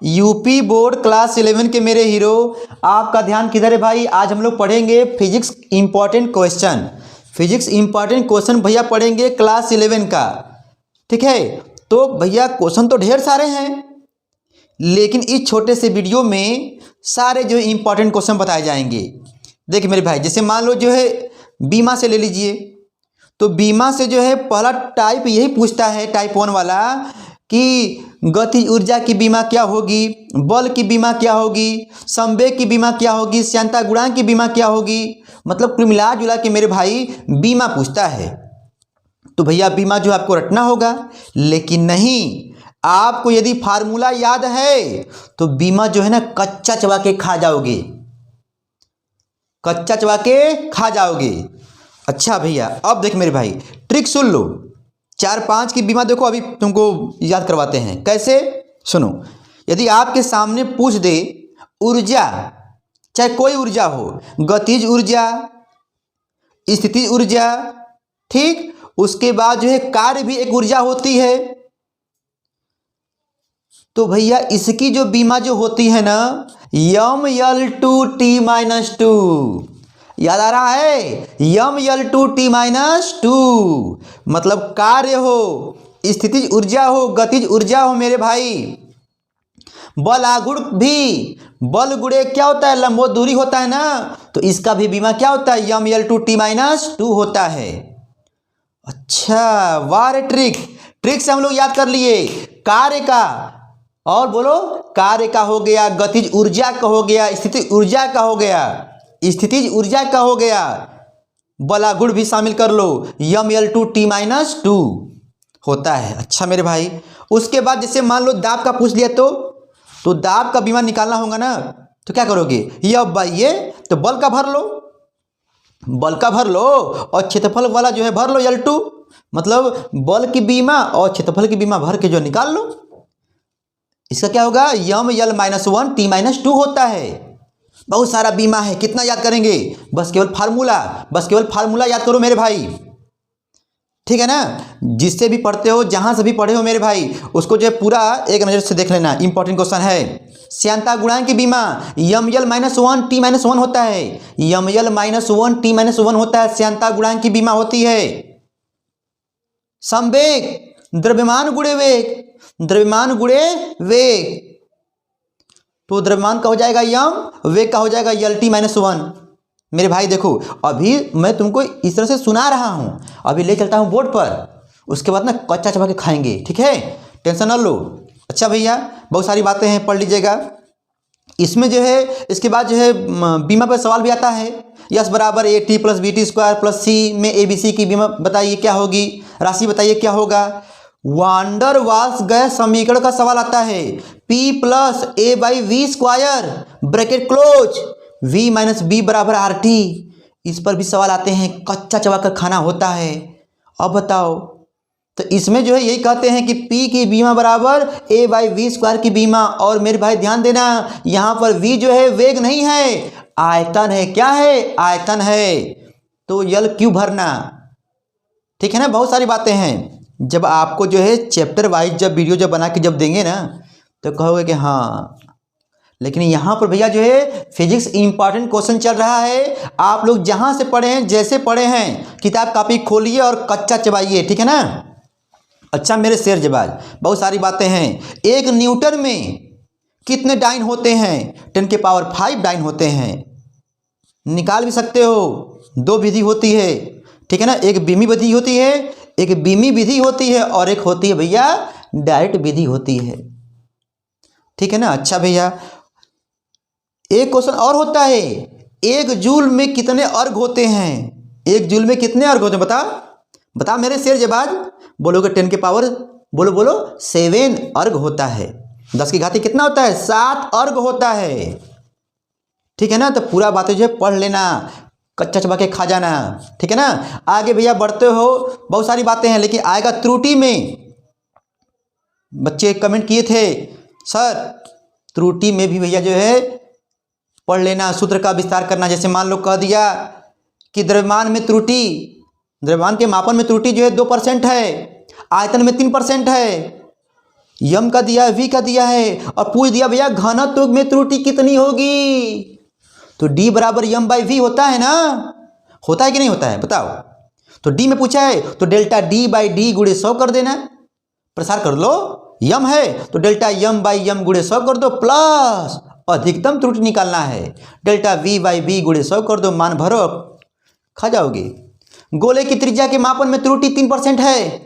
UP board class 11 के मेरे hero, आपका ध्यान किधर है भाई? आज हम लोग पढ़ेंगे physics important question. Physics important question भैया पढ़ेंगे क्लास 11 का। ठीक है, तो भैया क्वेश्चन तो ढेर सारे हैं, लेकिन इस छोटे से वीडियो में सारे जो है इंपॉर्टेंट क्वेश्चन बताए जाएंगे। देखिए मेरे भाई, जैसे मान लो जो है बीमा से ले लीजिए, तो बीमा से जो है पहला टाइप यही पूछता है, टाइप 1 वाला, कि गतिज ऊर्जा की बीमा क्या होगी, बल की बीमा क्या होगी, संवेग की बीमा क्या होगी, श्यानता गुणांक की बीमा क्या होगी। मतलब कुल मिला जुला के मेरे भाई बीमा पूछता है। तो भैया बीमा जो आपको रटना होगा, लेकिन नहीं, आपको यदि फार्मूला याद है तो बीमा जो है ना कच्चा चबा के खा जाओगे, कच्चा चबा के खा जाओगे। अच्छा भैया, अब देख मेरे भाई ट्रिक सुन लो। 4-5 की बीमा देखो, अभी तुमको याद करवाते हैं कैसे। सुनो, यदि आपके सामने पूछ दे ऊर्जा, चाहे कोई ऊर्जा हो, गतिज ऊर्जा, स्थितिज ऊर्जा, ठीक, उसके बाद जो है कार्य भी एक ऊर्जा होती है, तो भैया इसकी जो बीमा जो होती है ना, ML2T-2, याद आ रहा है? ML2T-2, मतलब कार्य हो, स्थितिज ऊर्जा हो, गतिज ऊर्जा हो मेरे भाई, बल आगुण भी, बल गुणे क्या होता है, लंबवत दूरी होता है ना, तो इसका भी बीमा क्या होता है, ML2T-2 होता है। अच्छा, वाह रे, ट्रिक से हम लोग याद कर लिए। कार्य का, और बोलो, कार्य का हो गया, गतिज ऊर्जा का हो गया, स्थितिज ऊर्जा का हो गया, स्थितिज ऊर्जा का हो गया, बलागुण भी शामिल कर लो, ML2T-2 होता है। अच्छा मेरे भाई, उसके बाद जैसे मान लो दाब का पूछ लिया, तो दाब का बीमा निकालना होगा ना, तो क्या करोगे, ये अब ये तो बल का भर लो, बल का भर लो, और क्षेत्रफल वाला जो है भर लो L2, मतलब बल की बीमा और क्षेत्रफल की बीमा भर के जो निकाल लो। इसका क्या होगा, ML-1T-2 होता है। बहुत सारा बीमा है, कितना याद करेंगे, बस केवल फार्मूला याद करो मेरे भाई, ठीक है ना। जिससे भी पढ़ते हो, जहां से भी पढ़े हो मेरे भाई, उसको जो है पूरा एक नज़र से देख लेना। इंपॉर्टेंट क्वेश्चन है। श्यानता गुणांक की बीमा ML-1T-1 होता है, ML-1T-1 होता है, श्यानता गुणांक की बीमा होती है। संवेग द्रव्यमान गुणे वेग, द्रव्यमान गुणे वेग, तो द्रव्यमान का हो जाएगा यम, वेग का हो जाएगा LT-1। मेरे भाई देखो, अभी मैं तुमको इस तरह से सुना रहा हूं, अभी ले चलता हूं बोर्ड पर, उसके बाद ना कच्चा चबा के खाएंगे, ठीक है, टेंशन ना लो। अच्छा भैया, बहुत सारी बातें हैं, पढ़ लीजिएगा। इसमें जो है इसके बाद जो है बीमा पर सवाल भी आता है। यस बराबर AT + BT² + C में ABC की बीमा बताइए क्या होगी, राशि बताइए क्या होगा। वांडर वाल्स गैस समीकरण का सवाल आता है, P + A/V² bracket close, V - B = RT। इस पर भी सवाल आते हैं, कच्चा चबा कर खाना होता है। अब बताओ, तो इसमें जो है यही कहते हैं कि P की बीमा बराबर A/V² की बीमा। और मेरे भाई ध्यान देना, यहाँ पर V जो है वेग नहीं है, आयतन है। क्या है, आयतन है, तो L क्यों भरना, ठीक है ना। बहुत सारी बातें हैं, जब आपको जो है चैप्टर वाइज जब वीडियो जब बना के जब देंगे ना, तो कहोगे कि हाँ। लेकिन यहाँ पर भैया जो है फिजिक्स इंपॉर्टेंट क्वेश्चन चल रहा है। आप लोग जहाँ से पढ़े हैं, जैसे पढ़े हैं, किताब कापी खोलिए और कच्चा चबाइए, ठीक है ना। अच्छा मेरे शेर जबाज, बहुत सारी बातें हैं। एक न्यूटन में कितने डाइन होते हैं, 10⁵ डाइन होते हैं। निकाल भी सकते हो, 2 विधि होती है, ठीक है ना। एक बीमी विधि होती है, एक बीमी विधि होती है, और एक होती है भैया डायरेक्ट विधि होती है, ठीक है ना। अच्छा भैया, एक क्वेश्चन और होता है, 1 जूल में कितने अर्घ होते हैं, 1 जूल में कितने अर्घ होते हैं, बता मेरे शेर जबाज। बोलोगे 10⁻, बोलो 7 अर्घ होता है। 10 की घाती कितना होता है, 7 अर्घ होता है, ठीक है ना। तो पूरा बातें जो है पढ़ लेना, कच्चा चबा के खा जाना, ठीक है ना। आगे भैया बढ़ते हो, बहुत सारी बातें हैं, लेकिन आएगा त्रुटि में। बच्चे कमेंट किए थे सर, त्रुटि में भी भैया जो है पढ़ लेना, सूत्र का विस्तार करना। जैसे मान लो कह दिया कि द्रव्यमान में त्रुटि, द्रव्यमान के मापन में त्रुटि जो है 2% है, आयतन में 3% है, यम का दिया है, वी का दिया है और पूछ दिया भैया घनत्व में त्रुटि कितनी होगी। तो डी बराबर यम बाई वी होता है ना, होता है कि नहीं होता है बताओ। तो डी में पूछा है तो डेल्टा डी बाई डी गुणे 100 कर देना, प्रसार कर लो। यम है तो डेल्टा यम बाई यम गुणे 100 कर दो, प्लस अधिकतम त्रुटि निकालना है डेल्टा वी बाई वी गुणे 100 कर दो, मान भरो खा जाओगे। गोले की त्रिज्या के मापन में त्रुटि 3% है,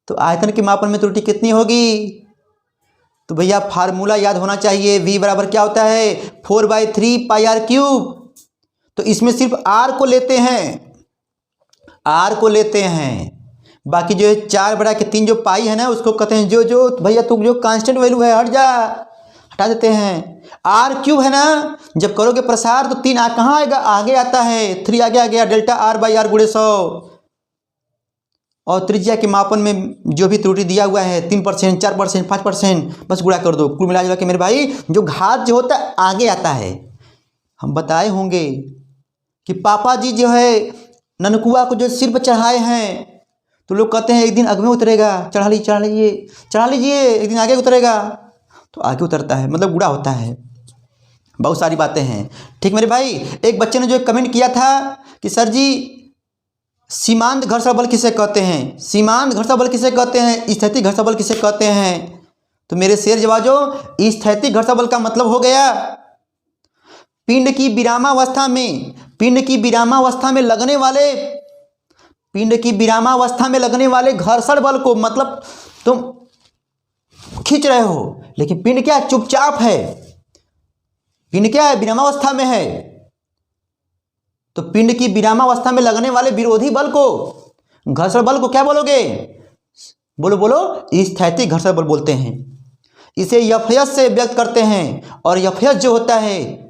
तो आयतन के मापन में त्रुटि कितनी होगी। तो भैया फार्मूला याद होना चाहिए, v बराबर क्या होता है 4/3 पाई आर क्यूब। तो इसमें सिर्फ r को लेते हैं, r को लेते हैं, बाकी जो है 4/3 जो पाई है ना उसको कहते हैं जो भैया तुम जो कांस्टेंट वैल्यू है हट जा, हटा देते हैं। r क्यूब है ना, जब करोगे प्रसार तो 3 कहाँ आएगा, आगे आता है, 3 आगे आ गया, डेल्टा r बाई आर गुणे 100। और त्रिज्या के मापन में जो भी त्रुटि दिया हुआ है 3%, 4%, 5%, बस गुणा कर दो। कुल मिला जुला के मेरे भाई जो घात जो होता है आगे आता है। हम बताए होंगे कि पापा जी जो है ननकुआ को जो सिर पर चढ़ाए हैं तो लोग कहते हैं एक दिन अग में उतरेगा, चढ़ा लीजिए एक दिन आगे उतरेगा, तो आगे उतरता है मतलब गुणा होता है। बहुत सारी बातें हैं, ठीक मेरे भाई। एक बच्चे ने जो कमेंट किया था कि सर जी सीमांत घर्षण बल किसे कहते हैं, सीमांत घर्षण बल किसे कहते हैं, स्थैतिक घर्षण बल किसे कहते हैं। तो मेरे शेर जवाजो स्थैतिक घर्षण बल का मतलब हो गया पिंड की विरामावस्था में लगने वाले घर्षण बल को, मतलब तुम खींच रहे हो लेकिन पिंड क्या चुपचाप है, पिंड क्या है विरामावस्था में है, तो पिंड की विरामावस्था में लगने वाले विरोधी बल को, घर्षण बल को क्या बोलोगे, बोलो स्थैतिक घर्षण बल बोलते हैं। इसे एफएस से व्यक्त करते हैं और एफएस जो होता है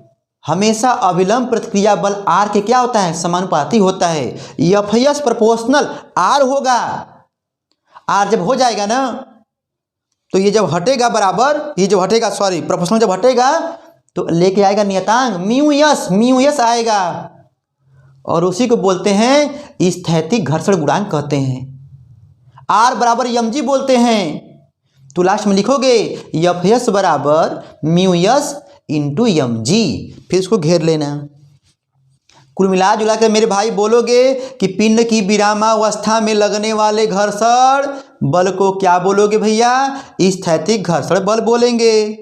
हमेशा अविलंब प्रतिक्रिया बल आर के क्या होता है, समानुपाती होता है। एफएस प्रोपोर्शनल आर होगा, आर जब हो जाएगा ना तो ये जब हटेगा बराबर, प्रोपोर्शनल जब हटेगा तो लेके आएगा नियतांक म्यू यस आएगा और उसी को बोलते हैं स्थैतिक घर्षण गुणांक कहते हैं। आर बराबर mg बोलते हैं, तो लास्ट में लिखोगे एफएस बराबर म्यू यस इंटू mg, फिर इसको घेर लेना। कुल मिला जुला कर मेरे भाई बोलोगे कि पिंड की विरामावस्था में लगने वाले घर्षण बल को क्या बोलोगे भैया, स्थैतिक घर्षण बल बोलेंगे।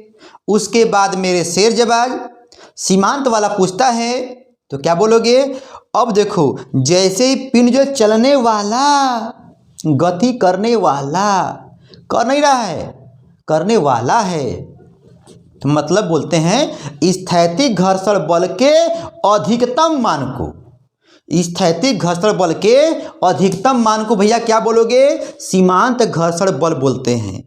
उसके बाद मेरे शेर जवाब सीमांत वाला पूछता है तो क्या बोलोगे। अब देखो जैसे ही पिंड जो चलने वाला, गति करने वाला, कर नहीं रहा है, करने वाला है, तो मतलब बोलते हैं स्थैतिक घर्षण बल के अधिकतम मान को, स्थैतिक घर्षण बल के अधिकतम मान को भैया क्या बोलोगे, सीमांत घर्षण बल बोलते हैं।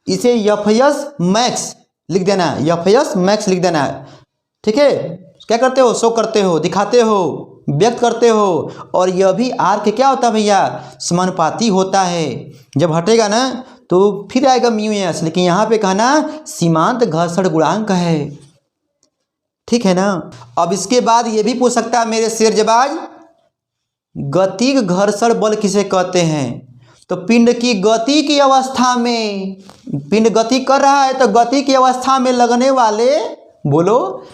इसे एफएस मैक्स लिख देना, एफएस मैक्स लिख देना, ठीक है। क्या करते हो, शो करते हो, दिखाते हो, व्यक्त करते हो, और यह भी आर के क्या होता है भैया, समानुपाती होता है। जब हटेगा ना तो फिर आएगा म्यू एस, लेकिन यहाँ पे कहना सीमांत घर्षण गुणांक है, ठीक है ना। अब इसके बाद ये भी पूछ सकता है मेरे शेर जवाब गतिक घर्षण बल किसे कहते हैं। तो पिंड की गति की अवस्था में, पिंड गति कर रहा है तो गति की अवस्था में लगने वाले, बोलो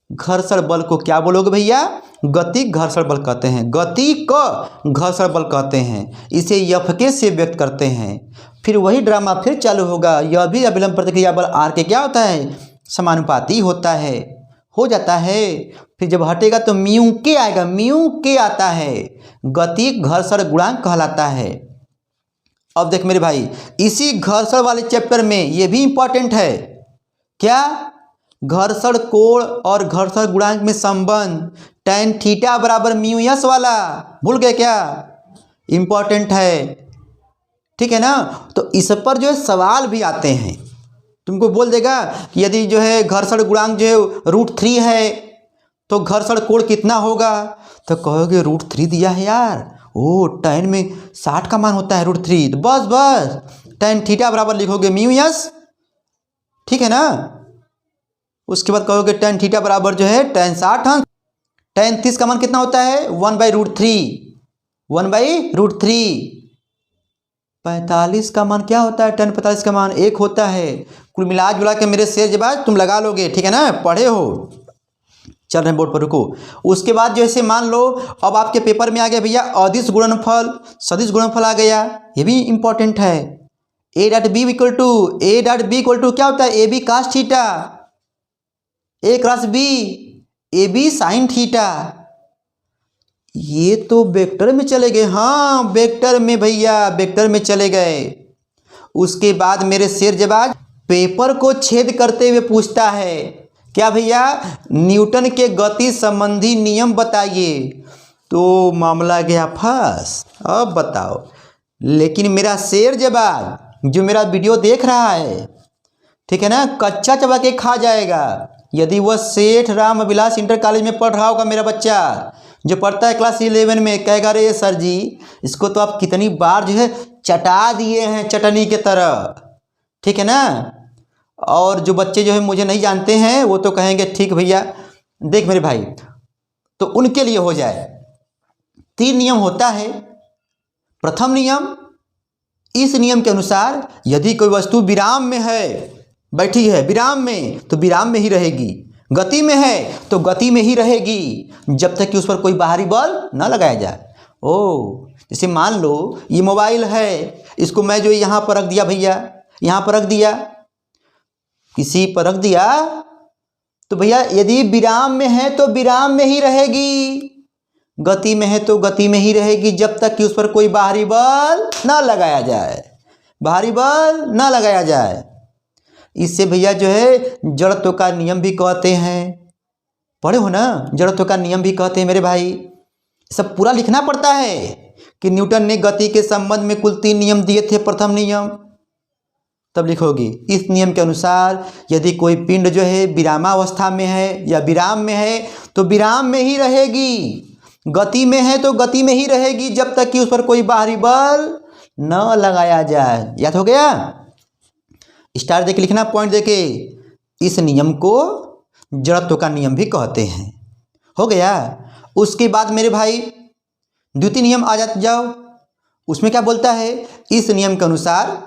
घर्षण बल को क्या बोलोगे भैया, गतिक घर्षण बल कहते हैं, गतिक घर्षण बल कहते हैं। इसे एफके से व्यक्त करते हैं। फिर वही ड्रामा फिर चालू होगा, यह भी अविलंब प्रतिक्रिया बल आर के क्या होता है, समानुपाती होता है, हो जाता है। फिर जब हटेगा तो म्यू के आएगा, म्यू के आता है, गतिक घर्षण गुणांक कहलाता है। अब देख मेरे भाई इसी घर्षण वाले चैप्टर में ये भी इंपॉर्टेंट है, क्या, घर्षण कोण और घर्षण गुणांक में संबंध, tan थीटा बराबर म्यू यस वाला, भूल गए क्या, इंपॉर्टेंट है, ठीक है ना। तो इस पर जो है सवाल भी आते हैं, तुमको बोल देगा कि यदि जो है घर्षण गुणांक जो है √3 है तो घर्षण कोण कितना होगा, तो कहोगे √3 दिया है यार, ओ tan में 60 का मान होता है √3, तो बस tan थीटा बराबर लिखोगे म्यू यस, ठीक है ना। उसके बाद कहोगे tan थीटा बराबर जो है tan 60, tan 30 का मान कितना होता है 1/√3, 1/√3, 45 का मान क्या होता है? 10 45 का मान 1 होता है। कुल मिला जुला के मेरे शेर जवाब तुम लगा लोगे, ठीक है ना, पढ़े हो। चल रहे हैं बोर्ड पर, रुको। उसके बाद जैसे मान लो अब आपके पेपर में आ गया भैया अदिश गुणनफल, सदिश गुणनफल आ गया, ये भी इंपॉर्टेंट है। A dot B equal to क्या होता है? A B cos theta, A cross B, A B sine theta. ये तो वेक्टर में चले गए, हाँ वेक्टर में भैया, वेक्टर में चले गए। उसके बाद मेरे शेर जवाब पेपर को छेद करते हुए पूछता है क्या भैया? न्यूटन के गति संबंधी नियम बताइए। तो मामला गया फंस। अब बताओ, लेकिन मेरा शेर जवाब जो मेरा वीडियो देख रहा है, ठीक है ना, कच्चा चबा के खा जाएगा। यदि वह सेठ राम अभिलाष इंटर कॉलेज में पढ़ रहा होगा, मेरा बच्चा जो पढ़ता है क्लास 11 में, कहेगा अरे सर जी इसको तो आप कितनी बार जो है चटा दिए हैं चटनी के तरह, ठीक है ना। और जो बच्चे जो है मुझे नहीं जानते हैं वो तो कहेंगे ठीक भैया देख मेरे भाई, तो उनके लिए हो जाए। 3 नियम होता है। प्रथम नियम, इस नियम के अनुसार यदि कोई वस्तु विराम में है, बैठी है विराम में, तो विराम में ही रहेगी। गति में है तो गति में ही रहेगी जब तक कि उस पर कोई बाहरी बल न लगाया जाए। ओ जैसे मान लो ये मोबाइल है, इसको मैं जो यहाँ पर रख दिया भैया, यहाँ पर रख दिया, किसी पर रख दिया, तो भैया यदि विराम में है तो विराम में ही रहेगी, गति में है तो गति में ही रहेगी जब तक कि उस पर कोई बाहरी बल ना लगाया जाए, बाहरी बल ना लगाया जाए। इससे भैया जो है जड़त्व का नियम भी कहते हैं, पढ़े हो ना, जड़त्व का नियम भी कहते हैं मेरे भाई। सब पूरा लिखना पड़ता है कि न्यूटन ने गति के संबंध में कुल 3 नियम दिए थे। प्रथम नियम तब लिखोगे, इस नियम के अनुसार यदि कोई पिंड जो है विरामावस्था में है या विराम में है तो विराम में ही रहेगी, गति में है तो गति में ही रहेगी जब तक कि उस पर कोई बाहरी बल न लगाया जाए। याद हो गया? स्टार देके लिखना, पॉइंट देके। इस नियम को जड़त्व का नियम भी कहते हैं। हो गया? उसके बाद मेरे भाई द्वितीय नियम आ जाओ। उसमें क्या बोलता है? इस नियम के अनुसार,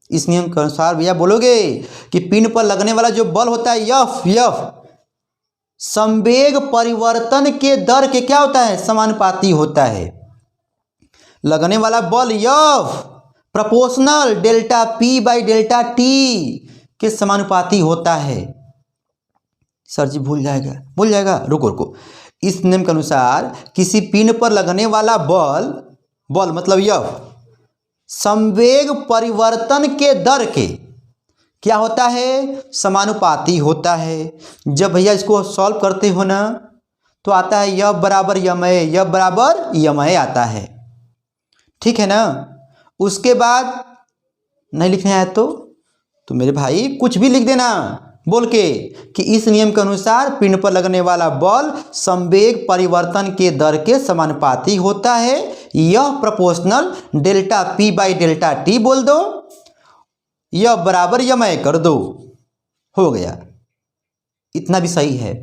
इस नियम के अनुसार भैया बोलोगे कि पिंड पर लगने वाला जो बल होता है यफ संवेग परिवर्तन के दर के क्या होता है? समानुपाती होता है। लगने वाला बल F proportional delta P by delta T के समानुपाती होता है। सर जी भूल जाएगा, रुको। इस नियम के अनुसार किसी पिंड पर लगने वाला बल मतलब यफ संवेग परिवर्तन के दर के क्या होता है? समानुपाती होता है। जब भैया इसको सॉल्व करते हो ना तो आता है यफ बराबर यमय आता है, ठीक है ना। उसके बाद नहीं लिखना है तो मेरे भाई कुछ भी लिख देना बोल के कि इस नियम के अनुसार पिंड पर लगने वाला बल संवेग परिवर्तन के दर के समानुपाती होता है। यह proportional delta P by delta T बोल दो, यह बराबर यमय कर दो, हो गया। इतना भी सही है।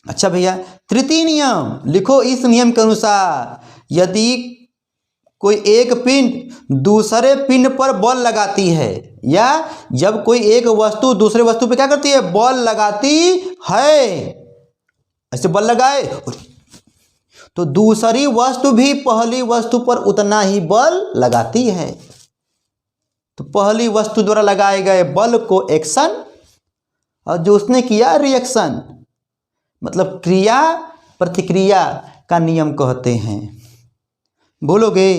अच्छा भैया तृतीय नियम लिखो। इस नियम के अनुसार यदि कोई एक पिंड दूसरे पिंड पर बल लगाती है, या जब कोई एक वस्तु दूसरे वस्तु पर क्या करती है? बल लगाती है, ऐसे बल लगाए तो दूसरी वस्तु भी पहली वस्तु पर उतना ही बल लगाती है। तो पहली वस्तु द्वारा लगाए गए बल को एक्शन और जो उसने किया रिएक्शन, मतलब क्रिया प्रतिक्रिया का नियम कहते हैं। बोलोगे?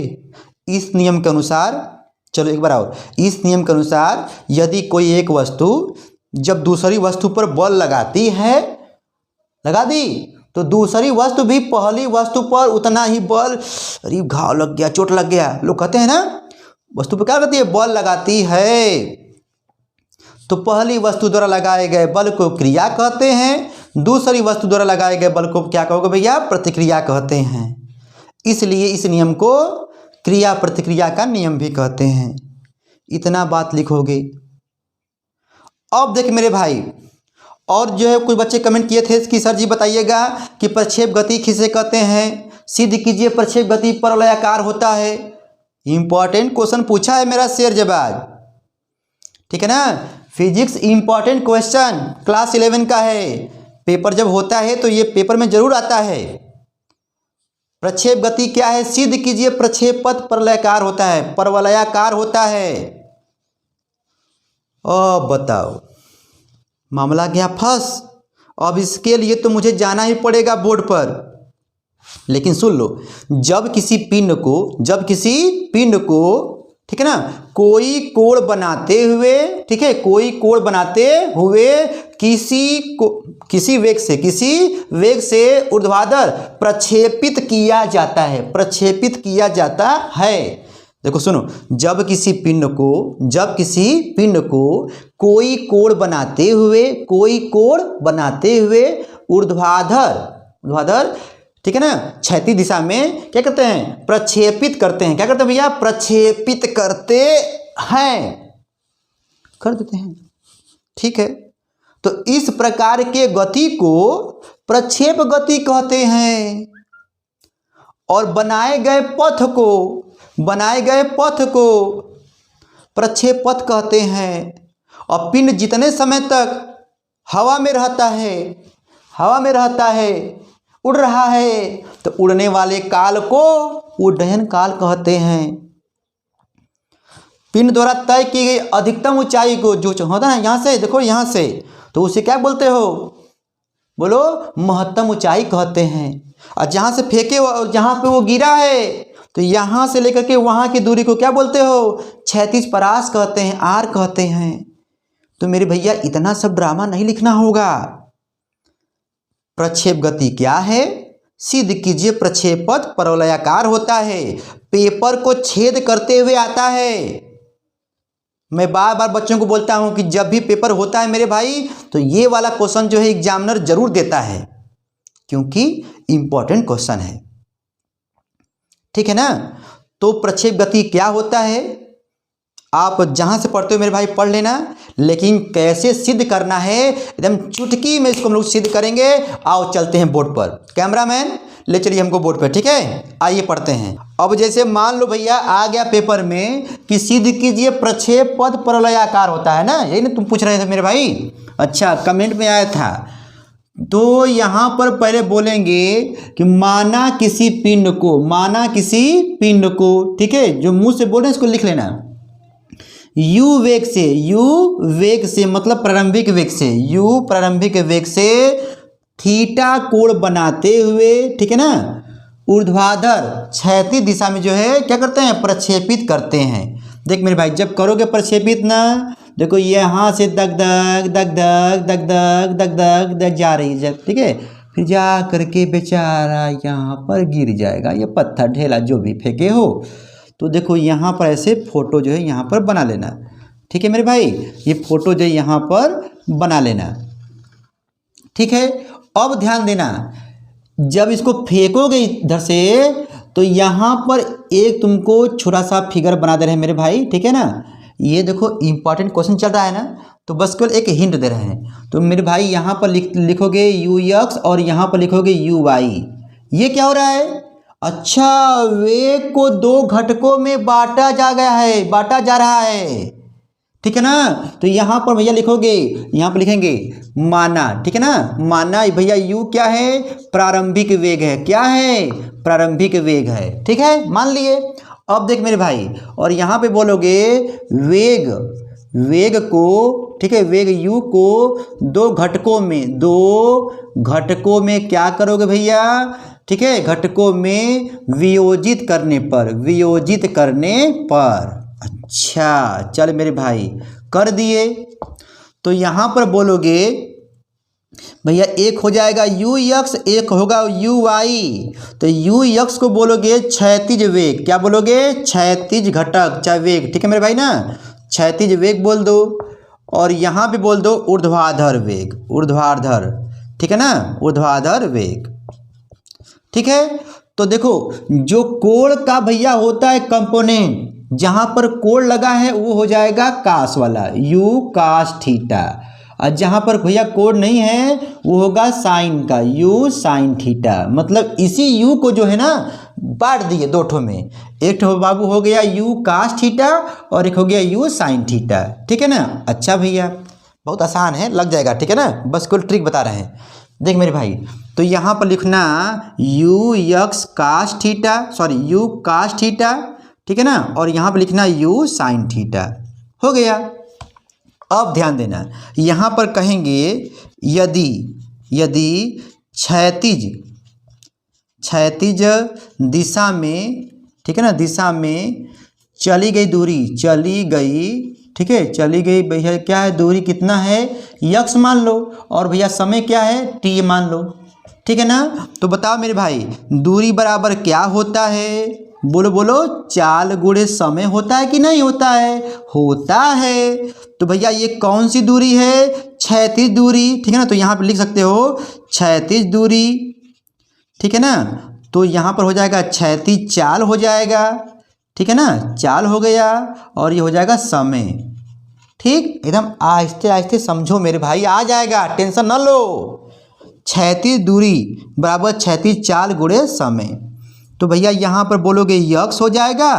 इस नियम के अनुसार, चलो एक बार आओ, इस नियम के अनुसार यदि कोई एक वस्तु जब दूसरी वस्तु पर बल लगाती है, लगा दी, तो दूसरी वस्तु भी पहली वस्तु पर उतना ही बल, अरे घाव लग गया, चोट लग गया, लोग कहते हैं ना, वस्तु पर क्या करती है? बल लगाती है। तो पहली वस्तु द्वारा लगाए गए बल को क्रिया कहते हैं, दूसरी वस्तु द्वारा लगाए गए बल को क्या कहोगे भैया? प्रतिक्रिया कहते हैं। इसलिए इस नियम को क्रिया प्रतिक्रिया का नियम भी कहते हैं। इतना बात लिखोगे। अब देख मेरे भाई, और जो है कुछ बच्चे कमेंट किए थे कि सर जी बताइएगा कि प्रक्षेप गति किसे कहते हैं? सिद्ध कीजिए प्रक्षेप गति परवलयाकार होता है। इंपॉर्टेंट क्वेश्चन पूछा है मेरा शेर जबाज, ठीक है ना। फिजिक्स इंपॉर्टेंट क्वेश्चन क्लास 11 का है। पेपर जब होता है तो ये पेपर में जरूर आता है। प्रक्षेप गति क्या है, सिद्ध कीजिए। प्रक्षेप पथ परवलयाकार होता है, परवलयाकार होता है। अब बताओ, मामला गया फंस। अब इसके लिए तो मुझे जाना ही पड़ेगा बोर्ड पर। लेकिन सुन लो, जब किसी पिंड को ठीक है ना, कोई कोण बनाते हुए, ठीक है, कोई कोण बनाते हुए किसी वेग से ऊर्ध्वाधर प्रक्षेपित किया जाता है। देखो सुनो, जब किसी पिंड को कोई कोण बनाते हुए ऊर्ध्वाधर ठीक है ना, क्षैतिज दिशा में क्या करते हैं, प्रक्षेपित करते हैं। क्या करते हैं भैया, प्रक्षेपित करते हैं, कर देते हैं, ठीक है। तो इस प्रकार के गति को प्रक्षेप गति कहते हैं। और बनाए गए पथ को प्रक्षेप पथ कहते हैं। और पिंड जितने समय तक हवा में रहता है, उड़ रहा है, तो उड़ने वाले काल को उड्डयन काल कहते हैं। पिंड द्वारा तय की गई अधिकतम ऊंचाई को, जो होता है ना, यहाँ से देखो, यहाँ से, तो उसे क्या बोलते हो, बोलो, महत्तम ऊंचाई कहते हैं। और जहाँ से फेंके और जहाँ पे वो गिरा है, तो यहाँ से लेकर के वहाँ की दूरी को क्या बोलते हो, क्षैतिज परास कहते हैं, आर कहते हैं। तो मेरे भैया इतना सब ड्रामा नहीं लिखना होगा। प्रक्षेप गति क्या है, सिद्ध कीजिए। प्रक्षेप पथ परवलयाकार होता है, पेपर को छेद करते हुए आता है। मैं बार बार बच्चों को बोलता हूं कि जब भी पेपर होता है मेरे भाई, तो ये वाला क्वेश्चन जो है एग्जामिनर जरूर देता है, क्योंकि इंपॉर्टेंट क्वेश्चन है, ठीक है ना। तो प्रक्षेप गति क्या होता है, आप जहां से पढ़ते हो मेरे भाई पढ़ लेना, लेकिन कैसे सिद्ध करना है, एकदम चुटकी में इसको हम लोग सिद्ध करेंगे। आओ चलते हैं बोर्ड पर, कैमरामैन ले चलिए हमको बोर्ड पर, ठीक है। आइए पढ़ते हैं। अब जैसे मान लो भैया आ गया पेपर में कि सिद्ध कीजिए प्रक्षेप पथ परवलयाकार होता है ना, यही ना तुम पूछ रहे थे मेरे भाई। अच्छा, कमेंट में आया था। तो यहाँ पर पहले बोलेंगे कि माना किसी पिंड को, ठीक है, जो मुंह से बोल रहे हैं इसको लिख लेना। u वेग से मतलब प्रारंभिक वेग से थीटा कोण बनाते हुए, ठीक है ना, ऊर्ध्वाधर क्षैतिज दिशा में जो है क्या करते हैं, प्रक्षेपित करते हैं। देख मेरे भाई, जब करोगे प्रक्षेपित ना, देखो यहाँ से दग दग जा रही है, ठीक है, फिर जा करके बेचारा यहाँ पर गिर जाएगा, ये पत्थर ढेला जो भी फेंके हो। तो देखो यहाँ पर ऐसे फोटो जो है यहाँ पर बना लेना, ठीक है मेरे भाई, ये फोटो जो है यहाँ पर बना लेना, ठीक है। अब ध्यान देना, जब इसको फेंकोगे इधर से, तो यहाँ पर एक तुमको छोटा सा फिगर बना दे रहे हैं मेरे भाई, ठीक है ना। ये देखो इंपॉर्टेंट क्वेश्चन चल रहा है ना, तो बस केवल एक हिंट दे रहे हैं। तो मेरे भाई यहाँ पर लिखोगे ux और यहाँ पर लिखोगे uy। ये क्या हो रहा है, अच्छा, वेग को दो घटकों में बांटा जा रहा है, ठीक है ना। तो यहाँ पर भैया लिखोगे, यहाँ पर लिखेंगे माना, ठीक है ना, माना भैया u क्या है, प्रारंभिक वेग है, क्या है, प्रारंभिक वेग है, ठीक है, मान लिए। अब देख मेरे भाई, और यहाँ पे बोलोगे वेग को, ठीक है, वेग u को दो घटकों में क्या करोगे भैया, ठीक है, घटकों में वियोजित करने पर। अच्छा, चल मेरे भाई कर दिए। तो यहाँ पर बोलोगे भैया एक हो जाएगा ux, एक होगा uy। तो ux को बोलोगे क्षैतिज वेग, क्या बोलोगे, क्षैतिज घटक चाहे वेग, ठीक है मेरे भाई ना, क्षैतिज वेग बोल दो। और यहाँ पे बोल दो ऊर्ध्वाधर वेग, ठीक है ना, ऊर्ध्वाधर वेग, ठीक है। तो देखो जो कोण का भैया होता है कंपोनेंट, जहां पर कोण लगा है वो हो जाएगा कास वाला, u cos थीटा। और जहां पर भैया कोण नहीं है वो होगा साइन का, u sin थीटा। मतलब इसी u को जो है ना बांट दिए दो ठो में, एक ठो बाबू हो गया यू कास थीटा और एक हो गया यू साइन थीटा, ठीक है ना। अच्छा भैया बहुत आसान है, लग जाएगा, ठीक है ना, बस कोई ट्रिक बता रहे हैं। देख मेरे भाई, तो यहाँ पर लिखना U X cos theta, sorry U cos theta, ठीक है ना, और यहाँ पर लिखना यू साइन थीटा, हो गया। अब ध्यान देना, यहाँ पर कहेंगे यदि क्षैतिज दिशा में, ठीक है ना, दिशा में चली गई दूरी, ठीक है, चली गई भैया क्या है, दूरी कितना है यक्स मान लो, और भैया समय क्या है टी मान लो, ठीक है ना। तो बताओ मेरे भाई दूरी बराबर क्या होता है, बोलो बोलो, चाल गुणे समय होता है कि नहीं होता है, होता है। तो भैया ये कौन सी दूरी है, क्षैतिज दूरी, ठीक है ना, तो यहाँ पर लिख सकते हो क्षैतिज दूरी, ठीक है ना। तो यहाँ पर हो जाएगा क्षैतिज चाल हो जाएगा, ठीक है ना, चाल हो गया, और ये हो जाएगा समय, ठीक, एकदम आहिस्ते आहिस्ते समझो मेरे भाई, आ जाएगा, टेंशन न लो। क्षैतिज दूरी बराबर क्षैतिज चाल गुणे समय। तो भैया यहाँ पर बोलोगे यक्स हो जाएगा,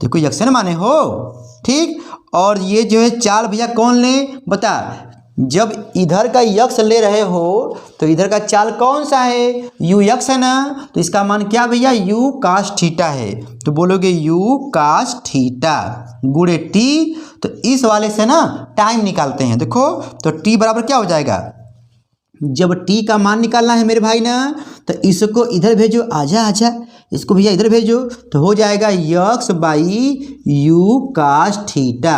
देखो यक्स है ना माने हो, ठीक, और ये जो है चाल भैया कौन ले बता, जब इधर का यक्स ले रहे हो तो इधर का चाल कौन सा है, यू यक्स है ना, तो इसका मान क्या भैया यू कास थीटा है, तो बोलोगे यू कास थीटा गुणे टी। तो इस वाले से ना टाइम निकालते हैं, देखो तो टी बराबर क्या हो जाएगा, जब टी का मान निकालना है मेरे भाई ना, तो इसको इधर भेजो, आजा आजा, इसको भैया इधर भेजो, तो हो जाएगा X by U cos theta,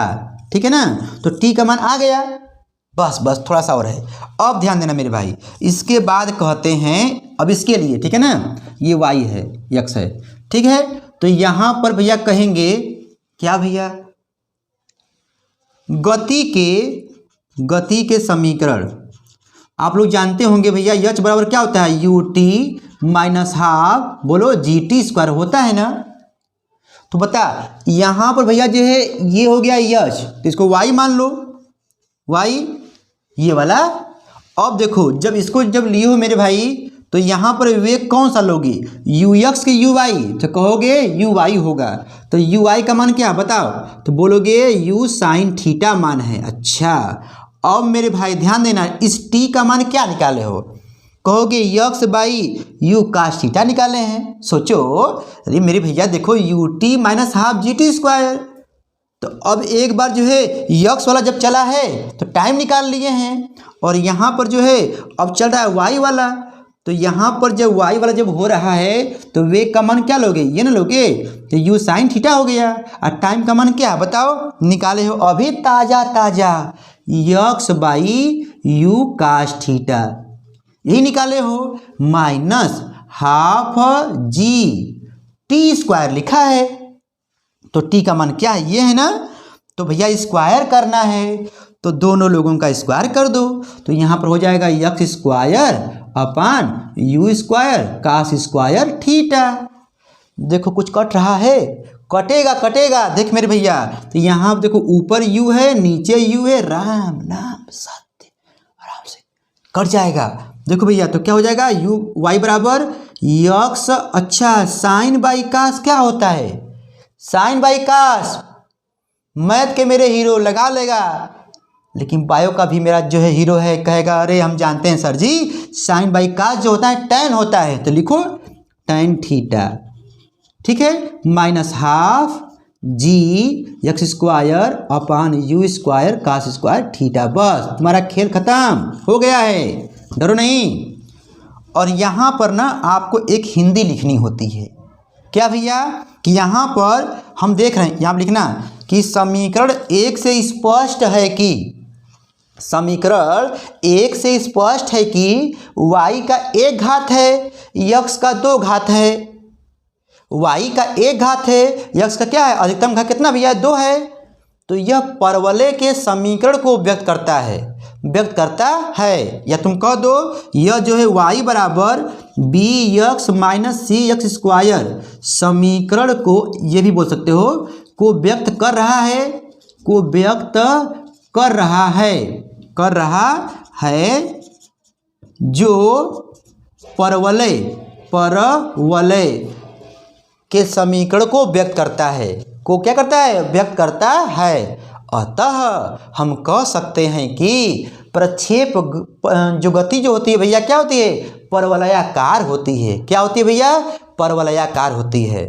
ठीक है ना। तो टी का मान आ गया, बस बस थोड़ा सा और है। अब ध्यान देना मेरे भाई, इसके बाद कहते हैं अब इसके लिए, ठीक है ना, ये वाई है यक्स है, ठीक है। तो यहाँ पर भैया कहेंगे क्या भैया, गति के समीकरण आप लोग जानते होंगे भैया, यच बराबर क्या होता है यू टी माइनस हाफ बोलो जी टी स्क्वायर होता है ना। तो बता यहाँ पर भैया जो है ये हो गया यच, तो इसको वाई मान लो, वाई ये वाला। अब देखो जब इसको जब लिए हो मेरे भाई, तो यहाँ पर वेग कौन सा लोगे, यू एक्स के यू वाई, तो कहोगे यू वाई होगा, तो यू वाई का मान क्या बताओ, तो बोलोगे यू साइन थीटा मान है। अच्छा अब मेरे भाई ध्यान देना, इस टी का मान क्या निकाले हो, कहोगे X by U cos theta निकाले हैं। सोचो अरे मेरे भैया देखो U T minus half G T square, तो अब एक बार जो है यक्स वाला जब चला है तो टाइम निकाल लिए हैं, और यहाँ पर जो है अब चल रहा है वाई वाला, तो यहाँ पर जब वाई वाला जब हो रहा है तो वेग का मान क्या लोगे, ये ना लोगे, तो यू साइन थीटा हो गया, और टाइम का मान क्या बताओ निकाले हो अभी ताज़ा ताज़ा, X by U cos theta, यही निकाले हो, minus half G T square लिखा है, तो टी का मान क्या है ये है ना, तो भैया स्क्वायर करना है, तो दोनों लोगों का स्क्वायर कर दो, तो यहाँ पर हो जाएगा X square upon U square cos square theta. देखो कुछ कट रहा है, कटेगा कटेगा, देख मेरे भैया, तो यहाँ देखो ऊपर यू है नीचे यू है, राम नाम सत्य, आराम से कट जाएगा। देखो भैया तो क्या हो जाएगा यू वाई बराबर यक्स, अच्छा साइन बाई कास क्या होता है, साइन बाई कास मैथ के मेरे हीरो लगा लेगा, लेकिन बायो का भी मेरा जो है हीरो है, कहेगा अरे हम जानते हैं सर जी साइन बाई कास जो होता है टैन होता है, तो लिखो टैन थीटा, ठीक है, minus half G X square upon U square cos square theta, बस तुम्हारा खेल खत्म हो गया है, डरो नहीं। और यहाँ पर ना आपको एक हिंदी लिखनी होती है, क्या भैया कि यहाँ पर हम देख रहे हैं, यहाँ पर लिखना कि समीकरण एक से स्पष्ट है कि, समीकरण एक से स्पष्ट है कि y का एक घात है x का दो घात है, y का एक घात है x का क्या है अधिकतम घात कितना भैया दो है, तो यह परवलय के समीकरण को व्यक्त करता है, या तुम कह दो यह जो है y बराबर बी एक्स माइनस सी एक्स स्क्वायर समीकरण को, ये भी बोल सकते हो, को व्यक्त कर रहा है, को व्यक्त कर रहा है जो परवलय के समीकरण को व्यक्त करता है, को क्या करता है, व्यक्त करता है। अतः हम कह सकते हैं कि प्रक्षेप जो गति जो होती है भैया क्या होती है, परवलयाकार होती है। क्या होती है भैया, परवलयाकार होती है।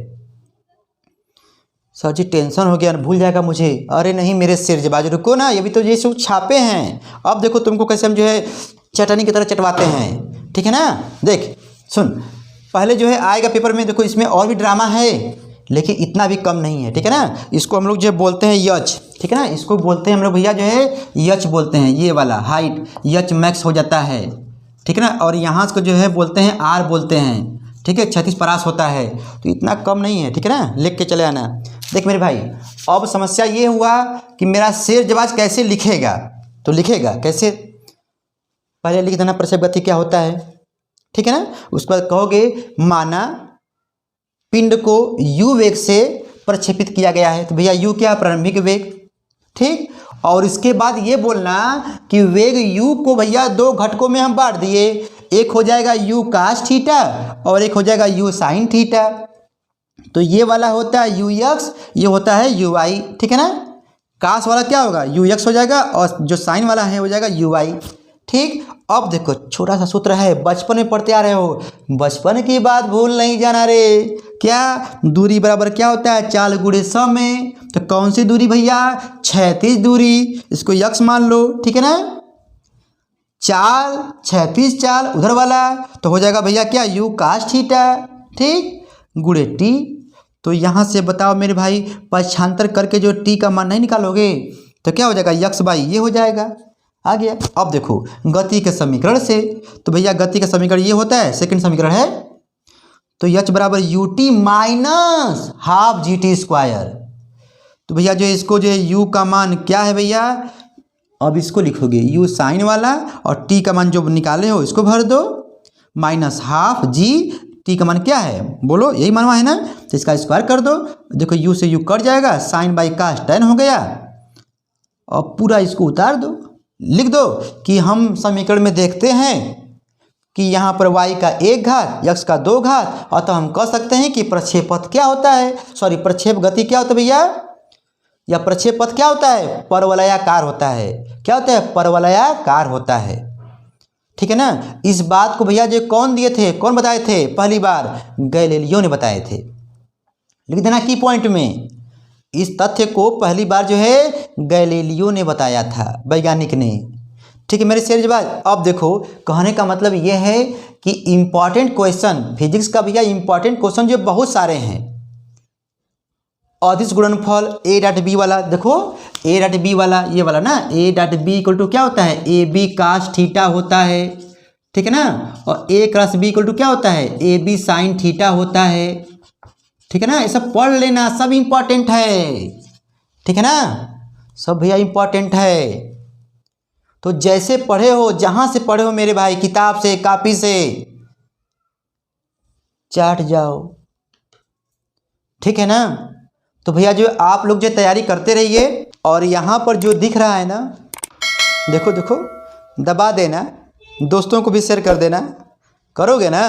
सर जी टेंशन हो गया, भूल जाएगा मुझे। अरे नहीं मेरे सिरजबाज, रुको ना, ये भी तो ये सब छापे हैं। अब देखो तुमको कैसे हम जो है चटनी की तरह चटवाते हैं, ठीक है ना। देख सुन, पहले जो है आएगा पेपर में, देखो इसमें और भी ड्रामा है लेकिन इतना भी कम नहीं है, ठीक है ना। इसको हम लोग जो बोलते हैं यच, ठीक है ना, इसको बोलते हैं हम लोग भैया जो है यच बोलते हैं, ये वाला हाइट यच मैक्स हो जाता है, ठीक है ना। और यहाँ को जो है बोलते हैं आर बोलते हैं, ठीक है, 36 परास होता है, तो इतना कम नहीं है, ठीक है ना। लिख के चले आना। देख मेरे भाई, अब समस्या ये हुआ कि मेरा सिरजबाज कैसे लिखेगा, तो लिखेगा कैसे, पहले लिख देना प्रक्षेप गति क्या होता है, ठीक है ना। उसके बाद कहोगे माना पिंड को u वेग से प्रक्षेपित किया गया है, तो भैया u क्या, प्रारंभिक वेग, ठीक। और इसके बाद ये बोलना कि वेग u को भैया दो घटकों में हम बांट दिए, एक हो जाएगा u cos थीटा और एक हो जाएगा u sin थीटा। तो ये वाला होता है ux, ये होता है uy, ठीक है ना। कास वाला क्या होगा, ux हो जाएगा और जो साइन वाला है हो जाएगा uy, ठीक। अब देखो छोटा सा सूत्र है, बचपन में पढ़ते आ रहे हो, बचपन की बात भूल नहीं जाना रे। क्या, दूरी बराबर क्या होता है, चाल गुणे समय। तो कौन सी दूरी भैया, क्षैतिज दूरी, इसको यक्स मान लो, ठीक है ना। चाल क्षैतिज चाल उधर वाला तो हो जाएगा भैया क्या, u cos थीटा, ठीक, गुणे t। तो यहाँ से बताओ मेरे भाई, पक्षांतर करके जो t का मान नहीं निकालोगे तो क्या हो जाएगा, यक्स बाई ये हो जाएगा, आ गया। अब देखो गति के समीकरण से, तो भैया गति का समीकरण ये होता है, सेकंड समीकरण है, तो h बराबर ut minus half G T square. तो भैया जो इसको जो u का मान क्या है भैया, अब इसको लिखोगे u साइन वाला और t का मान जो निकाले हो इसको भर दो, माइनस हाफ जी टी का मान क्या है, बोलो यही मानवा है ना, तो इसका स्क्वायर कर दो। देखो u से u कट जाएगा, साइन बाई कास tan हो गया। अब पूरा इसको उतार दो, लिख दो कि हम समीकरण में देखते हैं कि यहाँ पर y का 1 घात x का 2 घात, अतः हम कह सकते हैं कि प्रक्षेप पथ क्या होता है, सॉरी प्रक्षेप गति क्या होता है भैया, या प्रक्षेप पथ क्या होता है, परवलयाकार होता है। क्या होता है, परवलयाकार होता है, ठीक है ना। इस बात को भैया जो कौन दिए थे, कौन बताए थे, पहली बार गैलीलियो ने बताए थे। लिख देना की पॉइंट में, इस तथ्य को पहली बार जो है गैलीलियो ने बताया था, वैज्ञानिक ने, ठीक है मेरे सिरजबाज। अब देखो कहने का मतलब ये है कि इंपॉर्टेंट क्वेश्चन फिजिक्स का भैया, इंपॉर्टेंट क्वेश्चन जो बहुत सारे हैं। अदिश गुणनफल a डॉट b वाला, देखो a डॉट b वाला ये वाला ना, a dot b equal to क्या होता है, ए बी कास थीटा होता है, ठीक है ना। और a cross b equal to क्या होता है, ए बी साइन थीटा होता है, ठीक है ना। ये सब पढ़ लेना, सब इंपॉर्टेंट है, ठीक है ना, सब भैया इंपॉर्टेंट है। तो जैसे पढ़े हो, जहां से पढ़े हो मेरे भाई, किताब से कॉपी से चाट जाओ, ठीक है ना। तो भैया जो आप लोग जो तैयारी करते रहिए, और यहाँ पर जो दिख रहा है ना, देखो देखो दबा देना, दोस्तों को भी शेयर कर देना, करोगे ना,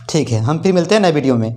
ठीक है। हम फिर मिलते हैं नए वीडियो में।